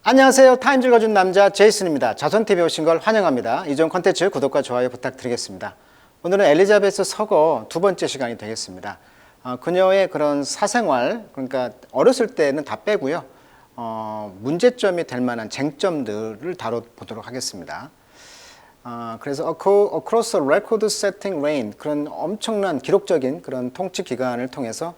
안녕하세요. 타임즈 읽어준 남자 제이슨입니다. 자손TV에 오신 걸 환영합니다. 이전 콘텐츠 구독과 좋아요 부탁드리겠습니다. 오늘은 엘리자베스 서거 두 번째 시간이 되겠습니다. 그녀의 그런 사생활, 그러니까 어렸을 때는 다 빼고요. 문제점이 될 만한 쟁점들을 다뤄보도록 하겠습니다. 그래서 Across a Record-Setting Reign, 그런 엄청난 기록적인 그런 통치 기간을 통해서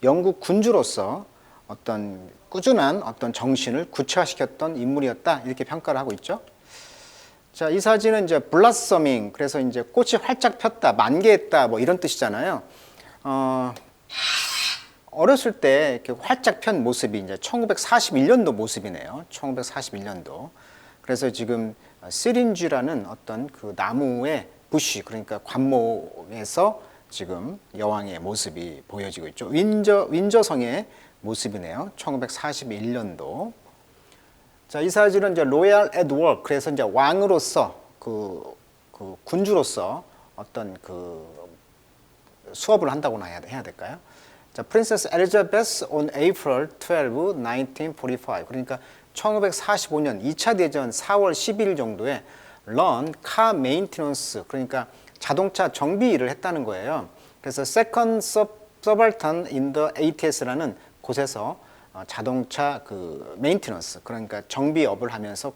영국 군주로서 어떤 꾸준한 어떤 정신을 구체화시켰던 인물이었다, 이렇게 평가를 하고 있죠. 자, 이 사진은 이제 블라서밍, 그래서 이제 꽃이 활짝 폈다, 만개했다, 뭐 이런 뜻이잖아요. 어렸을 때 이렇게 활짝 편 모습이 이제 1941년도 모습이네요. 1941년도. 그래서 지금 시린지라는 어떤 그 나무의 부시, 그러니까 관목에서 지금 여왕의 모습이 보여지고 있죠. 윈저성의 모습이네요. 1941년도. 자, 이 사진은 이제 로얄 앳 워크, 그래서 이제 왕으로서 그 군주로서 어떤 그 수업을 한다고나 해야 될까요? 자, 프린세스 엘리자베스 on April 12, 1945. 그러니까 1945년 2차 대전 4월 12일 정도에 run car maintenance, 그러니까 자동차 정비 일을 했다는 거예요. 그래서 second subaltern in the ATS라는 곳에서 자동차 그 메인티넌스, 그러니까 정비업을 하면서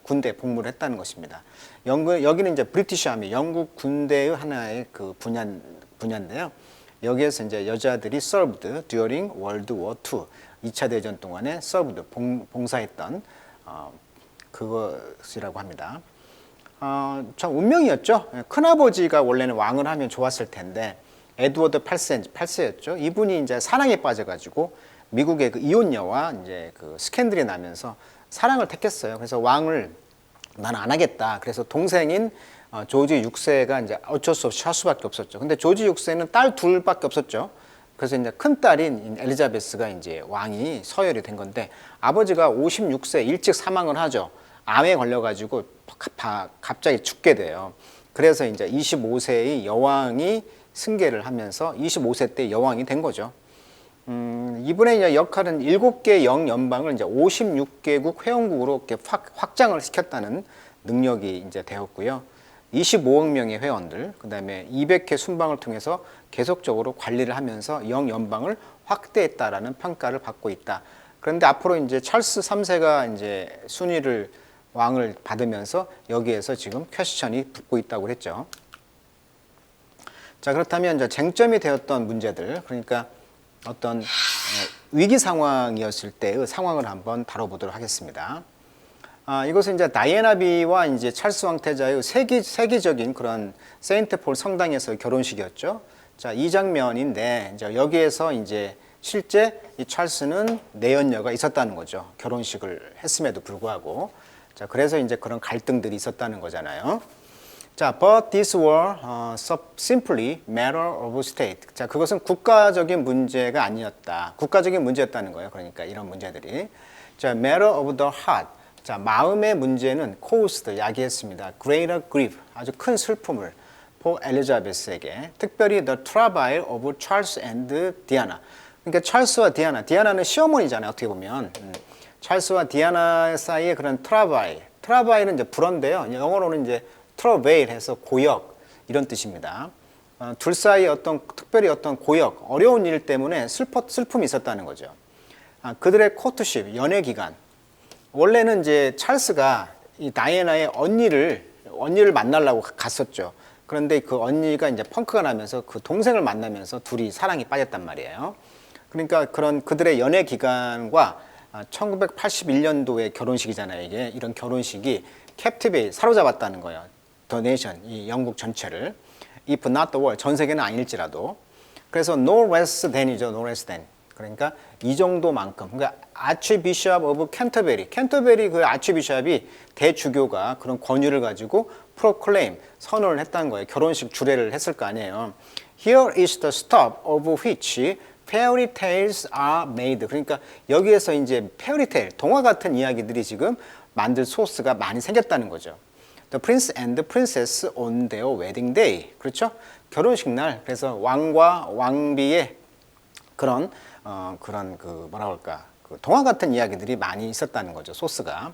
군대 복무를 했다는 것입니다. 여기는 이제 브리티시 아미, 영국 군대의 하나의 그 분야인데요. 여기에서 이제 여자들이 served during World War II, 2차 대전 동안에 served, 봉사했던 그것이라고 합니다. 참 운명이었죠. 큰아버지가 원래는 왕을 하면 좋았을 텐데, 에드워드 8세였죠. 이분이 이제 사랑에 빠져가지고 미국의 그 이혼녀와 이제 그 스캔들이 나면서 사랑을 택했어요. 그래서 왕을 난 안 하겠다. 그래서 동생인 조지 6세가 이제 어쩔 수 없이 할 수밖에 없었죠. 근데 조지 6세는 딸 둘밖에 없었죠. 그래서 이제 큰 딸인 엘리자베스가 이제 왕이 서열이 된 건데, 아버지가 56세 일찍 사망을 하죠. 암에 걸려가지고 갑자기 죽게 돼요. 그래서 이제 25세의 여왕이 승계를 하면서 25세 때 여왕이 된 거죠. 이분의 이제 역할은 7개 영연방을 이제 56개국 회원국으로 이렇게 확장을 시켰다는 능력이 이제 되었고요. 25억 명의 회원들, 그 다음에 200개 순방을 통해서 계속적으로 관리를 하면서 영연방을 확대했다라는 평가를 받고 있다. 그런데 앞으로 이제 찰스 3세가 이제 순위를 왕을 받으면서 여기에서 지금 퀘스천이 붙고 있다고 했죠. 자, 그렇다면 이제 쟁점이 되었던 문제들, 그러니까 어떤 위기 상황이었을 때의 상황을 한번 다뤄보도록 하겠습니다. 이것은 이제 다이애나비와 이제 찰스 왕태자의 세계적인 그런 세인트 폴 성당에서의 결혼식이었죠. 자, 이 장면인데, 이제 여기에서 이제 실제 이 찰스는 내연녀가 있었다는 거죠. 결혼식을 했음에도 불구하고. 자, 그래서 이제 그런 갈등들이 있었다는 거잖아요. 자, but these were simply matter of state. 자, 그것은 국가적인 문제가 아니었다. 국가적인 문제였다는 거예요. 그러니까 이런 문제들이. 자, matter of the heart. 자, 마음의 문제는 caused, 야기했습니다. greater grief, 아주 큰 슬픔을 for 엘리자베스에게. 특별히 the travail of Charles and Diana. 그러니까 찰스와 디아나는 시어머니잖아요. 어떻게 보면. 찰스와 디아나 사이의 그런 트라바일은 이제 불어인데요. 영어로는 이제 트러베일 해서 고역, 이런 뜻입니다. 둘 사이에 특별히 어떤 고역, 어려운 일 때문에 슬픔이 있었다는 거죠. 그들의 코트십, 연애 기간. 원래는 이제 찰스가 이 다이애나의 언니를 만나려고 갔었죠. 그런데 그 언니가 이제 펑크가 나면서 그 동생을 만나면서 둘이 사랑에 빠졌단 말이에요. 그러니까 그들의 연애 기간과 1981년도의 결혼식이잖아요. 이게 이런 결혼식이 사로잡았다는 거예요. The nation, 이 영국 전체를. If not the world, 전 세계는 아닐지라도. 그래서 no less than이죠. no less than. 그러니까 이 정도만큼. 그러니까 아치비숍 오브 캔터베리 그 아치비숍이 대주교가 그런 권위를 가지고 proclaim, 선언을 했다는 거예요. 결혼식 주례를 했을 거 아니에요. Here is the stop of which fairy tales are made. 그러니까 여기에서 이제 페어리테일, 동화 같은 이야기들이 지금 만들 소스가 많이 생겼다는 거죠. The prince and the princess on their wedding day. 그렇죠? 결혼식 날. 그래서 왕과 왕비의 그런 그 뭐라 그럴까? 그 동화 같은 이야기들이 많이 있었다는 거죠. 소스가.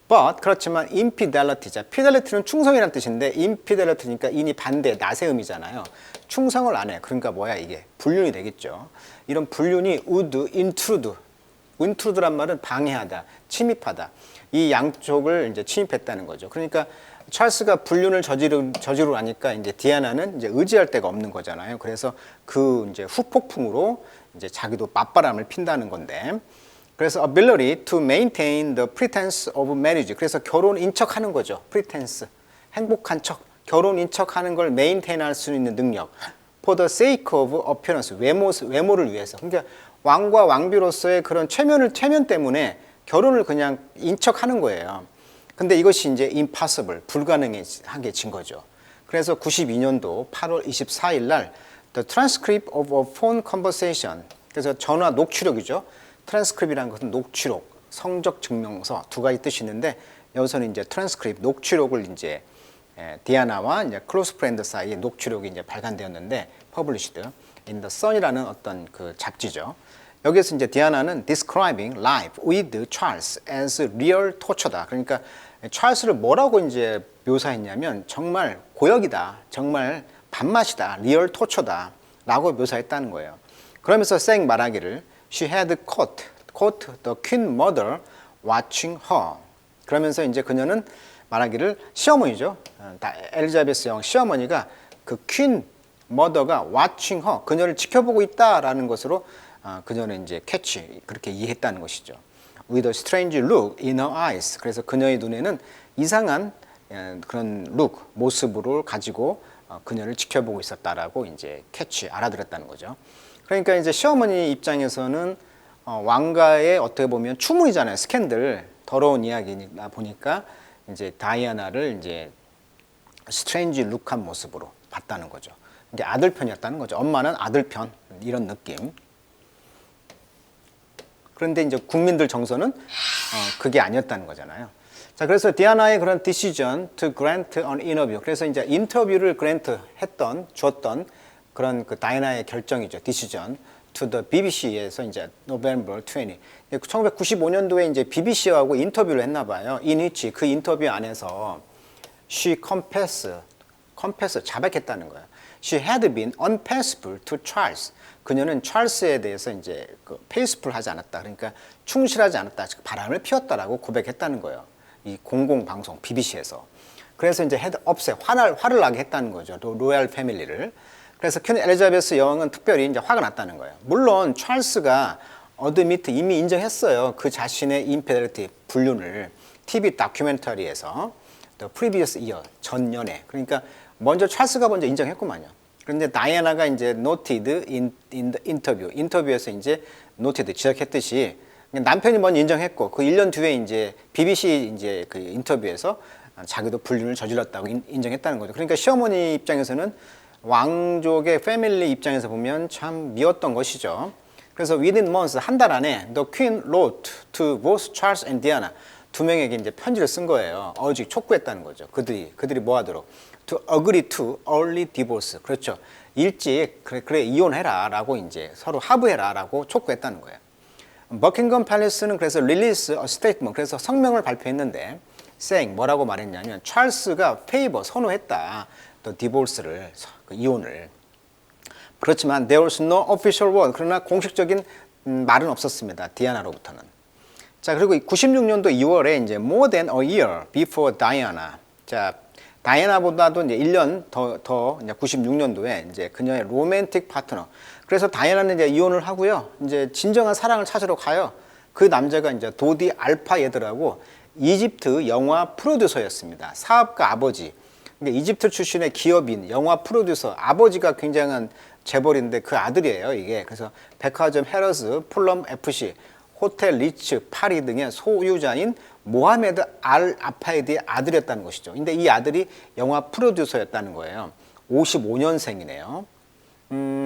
But 그렇지만 infidelity, 자, fidelity는 충성이라는 뜻인데 infidelity니까 in이 반대, 나세음이잖아요. 충성을 안 해. 그러니까 뭐야 이게 불륜이 되겠죠. 이런 불륜이 would intrude란 말은 방해하다, 침입하다. 이 양쪽을 이제 침입했다는 거죠. 그러니까 찰스가 불륜을 저지르고 나니까 이제 디아나는 이제 의지할 데가 없는 거잖아요. 그래서 그 이제 후폭풍으로 이제 자기도 맞바람을 핀다는 건데. 그래서 ability to maintain the pretense of marriage. 그래서 결혼인 척하는 거죠. pretense. 행복한 척, 결혼인 척하는 걸 maintain할 수 있는 능력. for the sake of appearance. 외모를 위해서. 그러니까 왕과 왕비로서의 그런 체면 때문에 결혼을 그냥 인척하는 거예요. 근데 이것이 이제 impossible, 불가능하게 진 거죠. 그래서 92년도 8월 24일 날 the transcript of a phone conversation. 그래서 전화 녹취록이죠. 트랜스크립이라는 것은 녹취록, 성적 증명서 두 가지 뜻이 있는데 여기서는 이제 트랜스크립, 녹취록을 이제 디아나와 이제 클로스 프렌드 사이에 녹취록이 이제 발간되었는데 published in the Sun이라는 어떤 그 잡지죠. 여기서 이제 디아나는 describing life with Charles as real torture다. 그러니까 찰스를 뭐라고 이제 묘사했냐면 정말 고역이다, 정말 밥맛이다, real torture다라고 묘사했다는 거예요. 그러면서 쌩 말하기를 she had caught the queen mother watching her. 그러면서 이제 그녀는 말하기를 시어머니죠. 엘리자베스 여왕 시어머니가 그 퀸 머더가 watching her, 그녀를 지켜보고 있다라는 것으로 그녀는 이제 캐치, 그렇게 이해했다는 것이죠. With a strange look in her eyes. 그래서 그녀의 눈에는 이상한 그런 look, 모습을 가지고 그녀를 지켜보고 있었다라고 이제 캐치, 알아들었다는 거죠. 그러니까 이제 시어머니 입장에서는 왕가의 어떻게 보면 추문이잖아요. 스캔들, 더러운 이야기다 보니까 이제 다이아나를 이제 스트레인지 룩한 모습으로 봤다는 거죠. 이게 아들 편이었다는 거죠. 엄마는 아들 편, 이런 느낌. 그런데 이제 국민들 정서는 그게 아니었다는 거잖아요. 자, 그래서 디아나의 그런 decision to grant an interview. 그래서 이제 인터뷰를 줬던 그런 그 다이아나의 결정이죠. decision to the BBC에서 이제 November 20. 1995년도에 이제 BBC하고 인터뷰를 했나 봐요. in which 그 인터뷰 안에서 she confessed, 자백했다는 거예요. She had been unfaithful to Charles. 그녀는 찰스에 대해서 이제 그 페이스풀 하지 않았다. 그러니까 충실하지 않았다. 즉 바람을 피웠다라고 고백했다는 거예요. 이 공공방송 BBC에서. 그래서 이제 헤드 업셋, 화를 나게 했다는 거죠. 로얄 패밀리를. 그래서 퀸 엘리자베스 여왕은 특별히 이제 화가 났다는 거예요. 물론 찰스가 어드미트 이미 인정했어요. 그 자신의 인피델리티, 불륜을 TV 다큐멘터리에서 The Previous Year, 전년에. 그러니까 먼저 찰스가 먼저 인정했구만요. 그런데 다이아나가 이제 noted in the interview, 인터뷰에서 이제 noted, 지적했듯이 남편이 먼저 인정했고 그 1년 뒤에 이제 BBC 이제 그 인터뷰에서 자기도 불륜을 저질렀다고 인정했다는 거죠. 그러니까 시어머니 입장에서는 왕족의 패밀리 입장에서 보면 참 미웠던 것이죠. 그래서 within months, 한 달 안에 the queen wrote to both Charles and Diana, 두 명에게 이제 편지를 쓴 거예요. 촉구했다는 거죠. 그들이 뭐 하도록 to agree to early divorce. 그렇죠. 일찍 그래 이혼해라라고 이제 서로 합의해라라고 촉구했다는 거예요. 버킹엄 팰리스는 그래서 release a statement, 그래서 성명을 발표했는데 saying 뭐라고 말했냐면 찰스가 favor, 선호했다. 또 디보스를, 그 이혼을. 그렇지만 there was no official word. 그러나 공식적인 말은 없었습니다. 디아나로부터는. 자, 그리고 96년도 2월에 이제 more than a year before Diana. 자, 다이아나보다도 이제 1년 더 이제 96년도에 이제 그녀의 로맨틱 파트너. 그래서 다이아나는 이제 이혼을 하고요. 이제 진정한 사랑을 찾으러 가요. 그 남자가 이제 도디 알파예드라고 이집트 영화 프로듀서였습니다. 사업가 아버지. 그러니까 이집트 출신의 기업인, 영화 프로듀서, 아버지가 굉장한 재벌인데 그 아들이에요, 이게. 그래서 백화점 헤러스, 플럼 FC, 호텔 리츠, 파리 등의 소유자인 모하메드 알 아파이드의 아들이었다는 것이죠. 근데 이 아들이 영화 프로듀서였다는 거예요. 55년생이네요.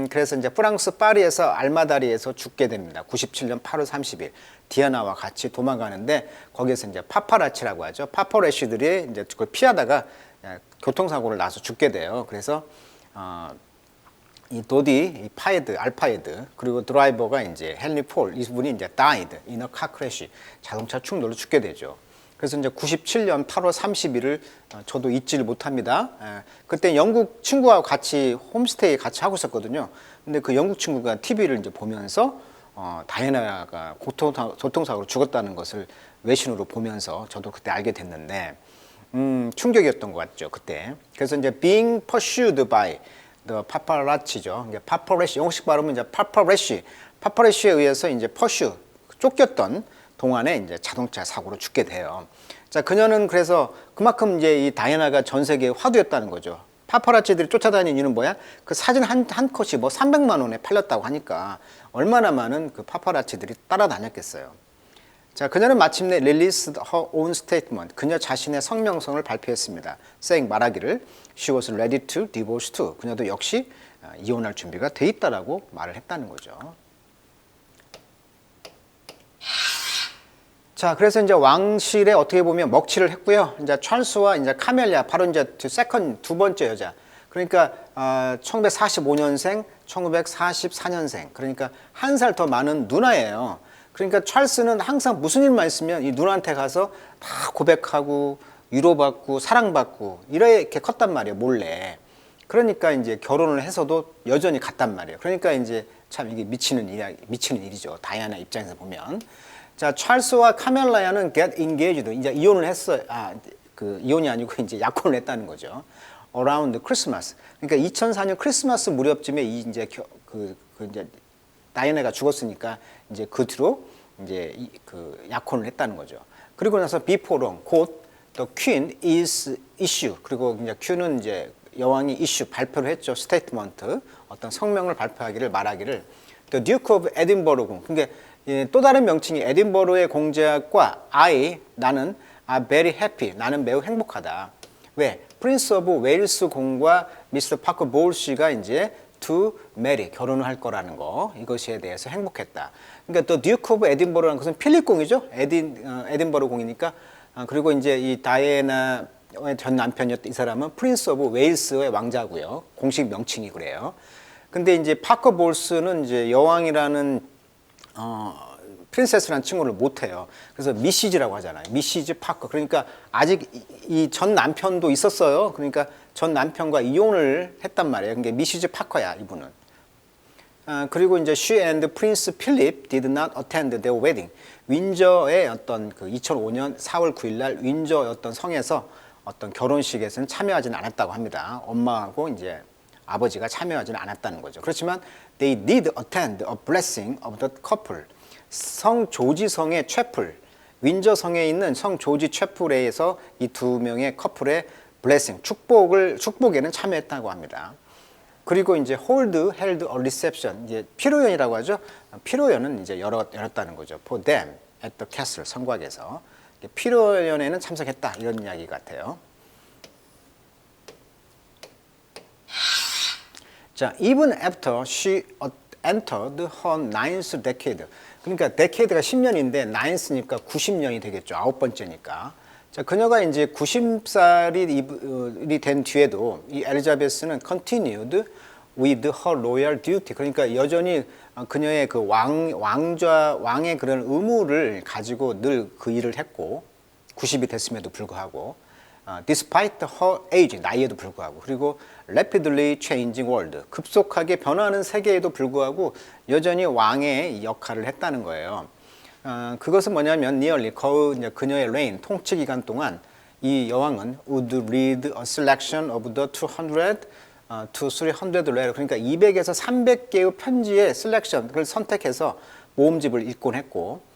그래서 이제 프랑스 파리에서 알마다리에서 죽게 됩니다. 97년 8월 30일. 디아나와 같이 도망가는데 거기에서 이제 파파라치라고 하죠. 파파라치들이 이제 그걸 피하다가 교통사고를 나서 죽게 돼요. 그래서 이 도디, 이 파에드, 알파에드, 그리고 드라이버가 이제 헨리 폴, 이분이 이제 died in a car crash, 자동차 충돌로 죽게 되죠. 그래서 이제 97년 8월 30일을 저도 잊지를 못합니다. 그때 영국 친구하고 같이 홈스테이 같이 하고 있었거든요. 근데 그 영국 친구가 TV를 이제 보면서 다이애나가 교통사고로 죽었다는 것을 외신으로 보면서 저도 그때 알게 됐는데 충격이었던 것 같죠 그때. 그래서 이제 being pursued by the paparazzi죠. 이게 paparazzi 영어식 발음은 이제 paparazzi에 의해서 이제 pursue 쫓겼던 동안에 이제 자동차 사고로 죽게 돼요. 자, 그녀는 그래서 그만큼 이제 이 다이애나가 전 세계에 화두였다는 거죠. 파파라치들이 쫓아다니는 이유는 뭐야? 그 사진 한 컷이 뭐 300만 원에 팔렸다고 하니까 얼마나 많은 그 파파라치들이 따라다녔겠어요. 자, 그녀는 마침내 released her own statement. 그녀 자신의 성명서를 발표했습니다. saying 말하기를 she was ready to divorce too. 그녀도 역시 이혼할 준비가 돼 있다라고 말을 했다는 거죠. 자, 그래서 이제 왕실에 어떻게 보면 먹칠을 했고요. 이제 찰스와 이제 카멜리아, 바로 이제 두 번째 여자. 그러니까 1945년생, 1944년생. 그러니까 한 살 더 많은 누나예요. 그러니까 찰스는 항상 무슨 일만 있으면 이 누나한테 가서 다 고백하고 위로받고 사랑받고 이렇게 컸단 말이에요, 몰래. 그러니까 이제 결혼을 해서도 여전히 갔단 말이에요. 그러니까 이제 참 이게 미치는 일이죠. 다이애나 입장에서 보면. 자, 찰스와 카멜라야는 get engaged, 이제 이혼을 했어요. 이혼이 아니고 이제 약혼을 했다는 거죠. around Christmas. 그러니까 2004년 크리스마스 무렵쯤에 이제 이제 다이애나가 죽었으니까 이제 그 뒤로 이제 약혼을 했다는 거죠. 그리고 나서 before long, 곧 the queen is issue. 그리고 이제 퀸은 이제 여왕이 issue 발표를 했죠. statement, 어떤 성명을 발표하기를 말하기를 the Duke of Edinburgh. 그러니까 또 다른 명칭이 에딘버러의 공작과 나는 are very happy. 나는 매우 행복하다. 왜? 프린스 오브 웨일스 공과 미스터 파커 볼시가 이제 to marry 결혼을 할 거라는 거 이것에 대해서 행복했다. 그러니까 또 듀크 오브 에딘버러라는 것은 필립 공이죠. 에딘버러 공이니까 그리고 이제 이 다이애나의 전 남편이었던 이 사람은 프린스 오브 웨일스의 왕자고요. 공식 명칭이 그래요. 근데 이제 파커 볼스는 이제 여왕이라는 프린세스라는 칭호를 못해요. 그래서 미시즈라고 하잖아요. 미시즈 파커. 그러니까 아직 이 전 남편도 있었어요. 그러니까 전 남편과 이혼을 했단 말이에요. 그러니까 미시즈 파커야, 이분은. 그리고 이제 she and Prince Philip did not attend their wedding. 윈저의 어떤 그 2005년 4월 9일 날 윈저의 어떤 성에서 어떤 결혼식에서는 참여하지는 않았다고 합니다. 엄마하고 이제 아버지가 참여하지는 않았다는 거죠. 그렇지만 they did attend a blessing of the couple. 성 조지성의 채플, 윈저 성에 있는 성 조지 채플에서 이 두 명의 커플의 blessing, 축복에는 참여했다고 합니다. 그리고 이제 held a reception, 이제 피로연이라고 하죠. 피로연은 이제 열었다는 거죠. For them at the castle, 성곽에서 피로연에는 참석했다 이런 이야기 같아요. 자, even after she entered her ninth decade. 그러니까 decade가 10년인데 ninth니까 90년이 되겠죠. 9번째니까. 자, 그녀가 이제 90살이 된 뒤에도 이 엘리자베스는 continued with her royal duty. 그러니까 여전히 그녀의 그 왕의 그런 의무를 가지고 늘 그 일을 했고 90이 됐음에도 불구하고 despite her age, 나이에도 불구하고 그리고 rapidly changing world, 급속하게 변화하는 세계에도 불구하고 여전히 왕의 역할을 했다는 거예요. 그것은 뭐냐면 nearly 이제 그녀의 reign, 통치 기간 동안 이 여왕은 would read a selection of the 200 to 300 letter, 그러니까 200에서 300개의 편지의 셀렉션을 선택해서 모음집을 읽곤 했고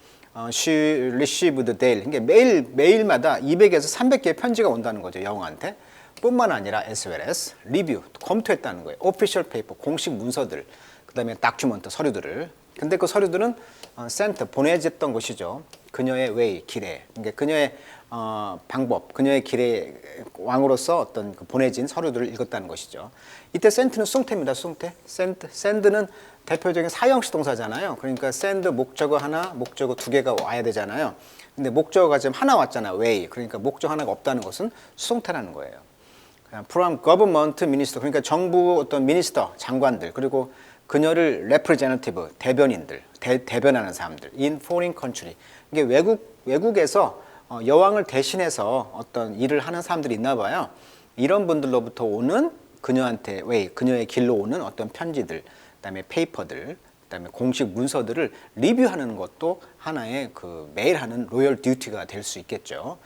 she received daily, 그러니까 매일마다 200에서 300개의 편지가 온다는 거죠, 여왕한테. 뿐만 아니라 as well as review, 검토했다는 거예요. official paper, 공식 문서들, 그 다음에 document, 서류들을. 근데 그 서류들은 sent, 보내졌던 것이죠. 그녀의 way, 길에. 그러니까 그녀의 방법, 그녀의 길에 왕으로서 어떤 그 보내진 서류들을 읽었다는 것이죠. 이때 sent는 숭태입니다, 숭태. send는 대표적인 사형식 동사잖아요. 그러니까 send 목적어 하나, 목적어 두 개가 와야 되잖아요. 근데 목적어가 지금 하나 왔잖아요, way. 그러니까 목적 하나가 없다는 것은 수동태라는 거예요. from government minister, 그러니까 정부 어떤 미니스터 장관들, 그리고 그녀를 representative 대변인들, 대변하는 사람들 in foreign country. 이게 외국에서 여왕을 대신해서 어떤 일을 하는 사람들이 있나 봐요. 이런 분들로부터 오는 그녀의 길로 오는 어떤 편지들, 그다음에 페이퍼들, 그다음에 공식 문서들을 리뷰하는 것도 하나의 그 매일 하는 로열 듀티가 될 수 있겠죠.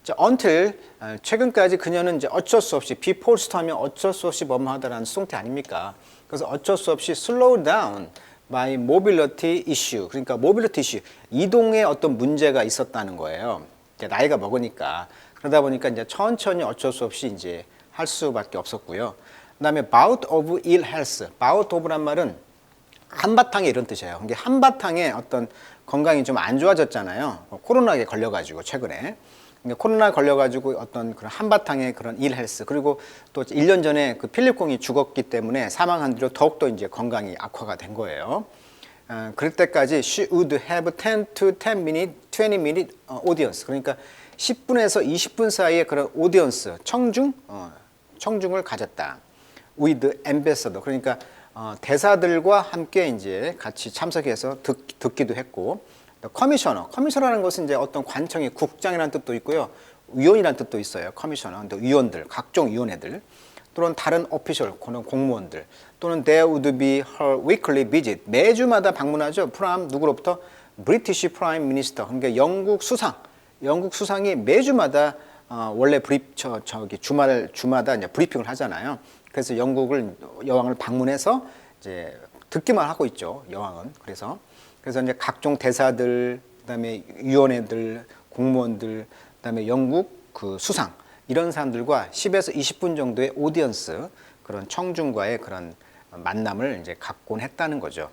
자, until 최근까지 그녀는 이제 어쩔 수 없이 비포스트 하면 어쩔 수 없이 뭐뭐하다라는 수동태 아닙니까? 그래서 어쩔 수 없이 slow down by mobility issue. 그러니까 mobility issue, 이동에 어떤 문제가 있었다는 거예요. 이제 나이가 먹으니까. 그러다 보니까 이제 천천히 어쩔 수 없이 이제 할 수밖에 없었고요. 그다음에 bout of ill health. bout of란 말은 한바탕에 이런 뜻이에요. 이게 한바탕에 어떤 건강이 좀 안 좋아졌잖아요. 코로나에 걸려가지고 최근에. 그러니까 코로나에 걸려가지고 어떤 그런 한바탕의 그런 ill health, 그리고 또 1년 전에 그 필립 공이 죽었기 때문에 사망한 뒤로 더욱더 이제 건강이 악화가 된 거예요. 그럴 때까지 she would have 10 to 10 minute, 20 minute audience. 그러니까 10분에서 20분 사이에 그런 audience, 청중을 가졌다. with ambassador. 그러니까 대사들과 함께 이제 같이 참석해서 듣기도 했고, 커미셔너라는 것은 이제 어떤 관청의 국장이라는 뜻도 있고요, 위원이라는 뜻도 있어요. 커미셔너, 위원들, 각종 위원회들, 또는 다른 오피셜, 공무원들, 또는 there would be her weekly visit. 매주마다 방문하죠. 프람 누구로부터? British Prime Minister. 그러니까 영국 수상이 매주마다 원래 주마다 이제 브리핑을 하잖아요. 그래서 여왕을 방문해서 이제 듣기만 하고 있죠. 여왕은. 그래서 이제 각종 대사들, 그다음에 위원회들, 공무원들, 그다음에 영국 그 수상, 이런 사람들과 10에서 20분 정도의 오디언스, 그런 청중과의 그런 만남을 이제 갖곤 했다는 거죠.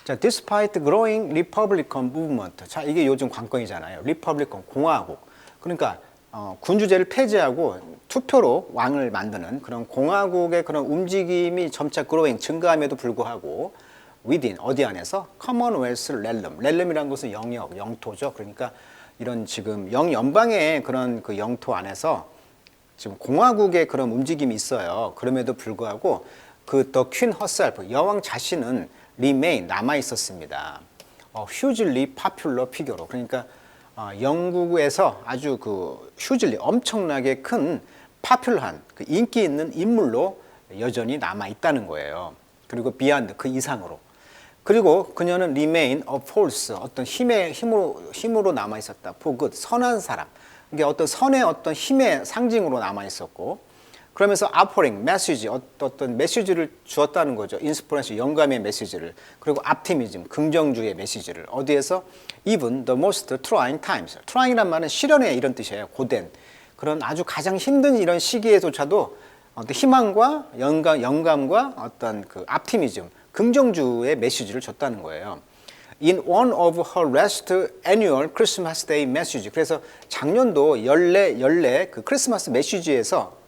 자, despite growing Republican movement. 자, 이게 요즘 관건이잖아요. Republican, 공화국. 그러니까 군주제를 폐지하고 투표로 왕을 만드는 그런 공화국의 그런 움직임이 점차 growing, 증가함에도 불구하고 within, 어디 안에서? Commonwealth realm. realm이라는 것은 영역, 영토죠. 그러니까 이런 지금 영연방의 그런 그 영토 안에서 지금 공화국의 그런 움직임이 있어요. 그럼에도 불구하고 그 the queen herself, 여왕 자신은 remain, 남아 있었습니다. hugely popular figure로. 그러니까 영국에서 아주 그 hugely, 엄청나게 큰 popular한, 그 인기 있는 인물로 여전히 남아 있다는 거예요. 그리고 beyond, 그 이상으로. 그리고 그녀는 remain a force, 어떤 힘으로 남아 있었다. for good, 선한 사람. 이게 어떤 선의 어떤 힘의 상징으로 남아 있었고, 그러면서 offering, message, 어떤 메시지를 주었다는 거죠. inspiration, 영감의 메시지를. 그리고 optimism, 긍정주의의 메시지를. 어디에서? even the most trying times. trying이란 말은 시련의 이런 뜻이에요. 고된. 그런 아주 가장 힘든 이런 시기에조차도 어떤 희망과 영감과 어떤 그 optimism, 긍정주의의 메시지를 줬다는 거예요. In one of her last annual Christmas Day message. 그래서 작년도 연례 그 크리스마스 메시지에서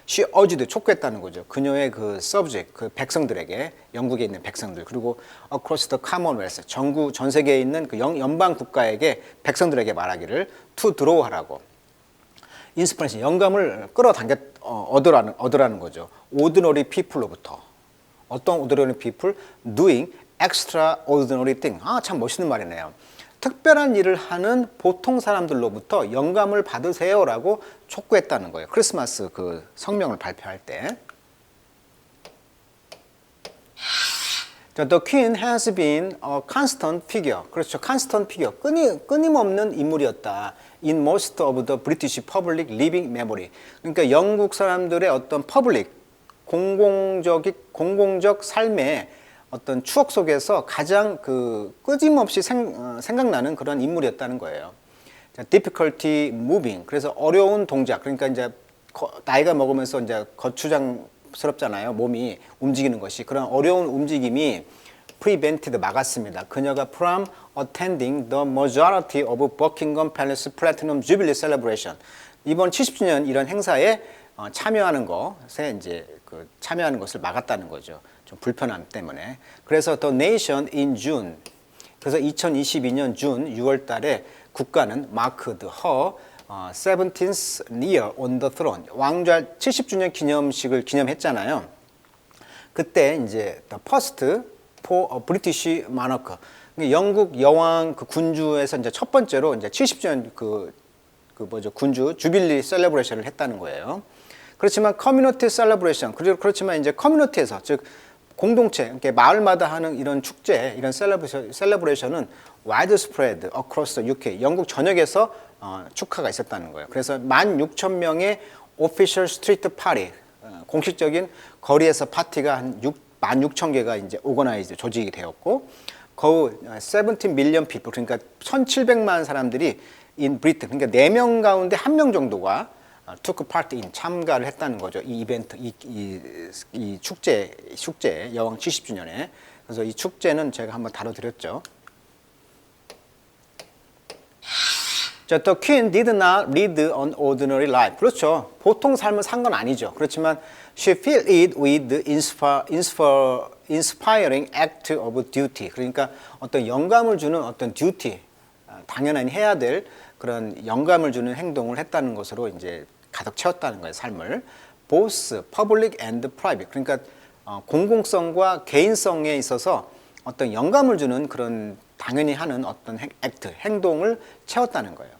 she urged, 촉구했다는 거죠. 그녀의 그 subject, 그 백성들에게, 영국에 있는 백성들, 그리고 across the Commonwealth, 전 세계에 있는 그 연방 국가에게, 백성들에게 말하기를 to draw 하라고. inspiration, 영감을 얻으라는 거죠. ordinary people로부터. 어떤 ordinary people? doing extraordinary thing. 참 멋있는 말이네요. 특별한 일을 하는 보통 사람들로부터 영감을 받으세요라고 촉구했다는 거예요. 크리스마스 그 성명을 발표할 때. The Queen has been a constant figure. 그렇죠. constant figure. 끊임없는 인물이었다. In most of the British public living memory. 그러니까 영국 사람들의 어떤 public, 공공적 삶의 어떤 추억 속에서 가장 그 끊임없이 생각나는 그런 인물이었다는 거예요. difficulty moving. 그래서 어려운 동작. 그러니까 이제 나이가 먹으면서 이제 거추장스럽잖아요. 몸이 움직이는 것이. 그런 어려운 움직임이 prevented, 막았습니다. 그녀가 from attending the majority of Buckingham Palace Platinum Jubilee Celebration. 이번 70주년 이런 행사에 참여하는 것을 막았다는 거죠. 좀 불편함 때문에. 그래서 The Nation in June. 그래서 2022년 준 6월 달에 국가는 marked her 17th year on the throne. 왕좌 70주년 기념식을 기념했잖아요. 그때 이제 the first for a British monarch. 영국 여왕 그 군주에서 이제 첫 번째로 이제 70주년 군주 주빌리 셀레브레이션을 했다는 거예요. 그렇지만 커뮤니티 셀레브레이션, 그렇지만 이제 커뮤니티에서 즉 공동체, 그러니까 마을마다 하는 이런 축제, 이런 셀레브레이션은 widespread across the UK, 영국 전역에서 축하가 있었다는 거예요. 그래서 16,000명의 official street party, 공식적인 거리에서 파티가 한 16,000개가 이제 오거나이즈 조직이 되었고, 거의 17 million people, 그러니까 1,700만 사람들이 in Britain, 그러니까 4명 가운데 1명 정도가 took part in, 참가를 했다는 거죠. 이 이벤트, 이 축제 여왕 70주년에. 그래서 이 축제는 제가 한번 다뤄드렸죠. 자, the queen did not lead an ordinary life. 그렇죠. 보통 삶을 산 건 아니죠. 그렇지만 she filled it with inspiring act of duty. 그러니까 어떤 영감을 주는 어떤 duty, 당연히 해야 될 그런 영감을 주는 행동을 했다는 것으로 이제 가득 채웠다는 거예요, 삶을. both public and private. 그러니까 공공성과 개인성에 있어서 어떤 영감을 주는 그런 당연히 하는 어떤 액트, 행동을 채웠다는 거예요.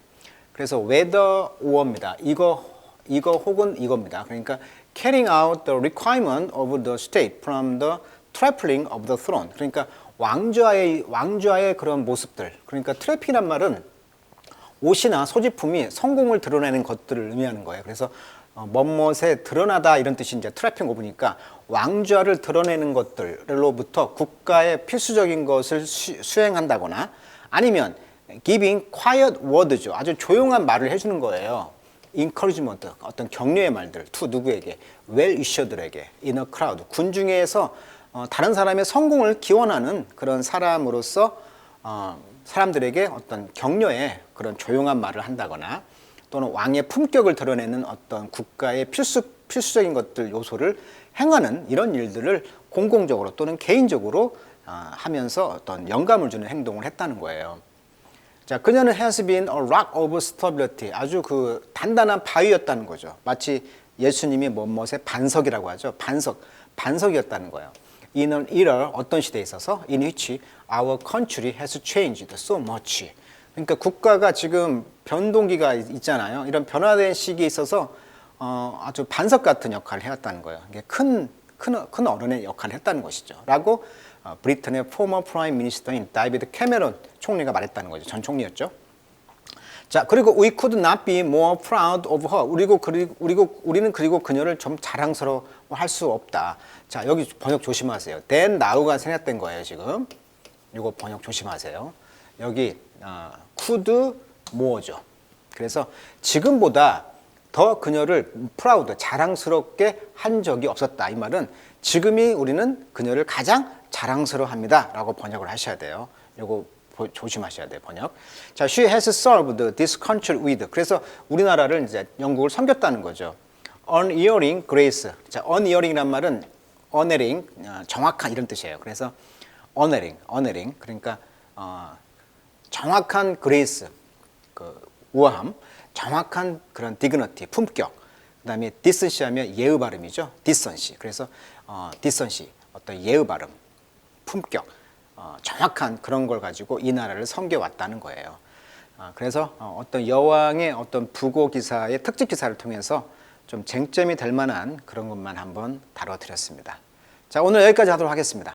그래서 whether or입니다. 이거 혹은 이겁니다. 그러니까 carrying out the requirement of the state from the trampling of the throne. 그러니까 왕좌의 그런 모습들. 그러니까 트래핑이란 말은 옷이나 소지품이 성공을 드러내는 것들을 의미하는 거예요. 그래서 멋멋에 드러나다 이런 뜻이 이제 트래핑 오브니까 왕좌를 드러내는 것들로부터 국가의 필수적인 것을 수행한다거나 아니면 giving quiet word죠. 아주 조용한 말을 해주는 거예요. encouragement, 어떤 격려의 말들, to 누구에게, well-wisher들에게, in a crowd, 군중에서 다른 사람의 성공을 기원하는 그런 사람으로서 사람들에게 어떤 격려의 그런 조용한 말을 한다거나 또는 왕의 품격을 드러내는 어떤 국가의 필수적인 것들 요소를 행하는 이런 일들을 공공적으로 또는 개인적으로 하면서 어떤 영감을 주는 행동을 했다는 거예요. 자, 그녀는 has been a rock of stability. 아주 그 단단한 바위였다는 거죠. 마치 예수님이 멋멋의 반석이라고 하죠. 반석이었다는 거예요. In an era, 어떤 시대에 있어서 in which our country has changed so much. 그러니까 국가가 지금 변동기가 있잖아요. 이런 변화된 시기에 있어서 아주 반석 같은 역할을 해왔다는 거예요. 이게 큰 어른의 역할을 했다는 것이죠. 라고 브리튼의 former prime minister인 다비드 캐메론 총리가 말했다는 거죠. 전 총리였죠. 자, 그리고 we could not be more proud of her. 우리는 그리고 그녀를 좀 자랑스러워할 수 없다. 자, 여기 번역 조심하세요. then now가 생략된 거예요, 지금. 이거 번역 조심하세요. 여기 could more죠. 그래서 지금보다 더 그녀를 proud, 자랑스럽게 한 적이 없었다. 이 말은 지금이 우리는 그녀를 가장 자랑스러워합니다. 라고 번역을 하셔야 돼요. 이거 조심하셔야 돼요, 번역. 자, she has served this country with. 그래서 우리나라를 이제 영국을 섬겼다는 거죠. unerring grace. 자, unerring이란 말은 unerring, 정확한 이런 뜻이에요. 그래서 unerring. 그러니까 정확한 grace, 그 우아함, 정확한 그런 dignity, 품격. 그다음에 decency 하면 예의 발음이죠. decency. 그래서 decency, 어떤 예의 발음, 품격. 정확한 그런 걸 가지고 이 나라를 섬겨왔다는 거예요. 그래서 어떤 여왕의 어떤 부고 기사의 특집 기사를 통해서 좀 쟁점이 될 만한 그런 것만 한번 다뤄드렸습니다. 자, 오늘 여기까지 하도록 하겠습니다.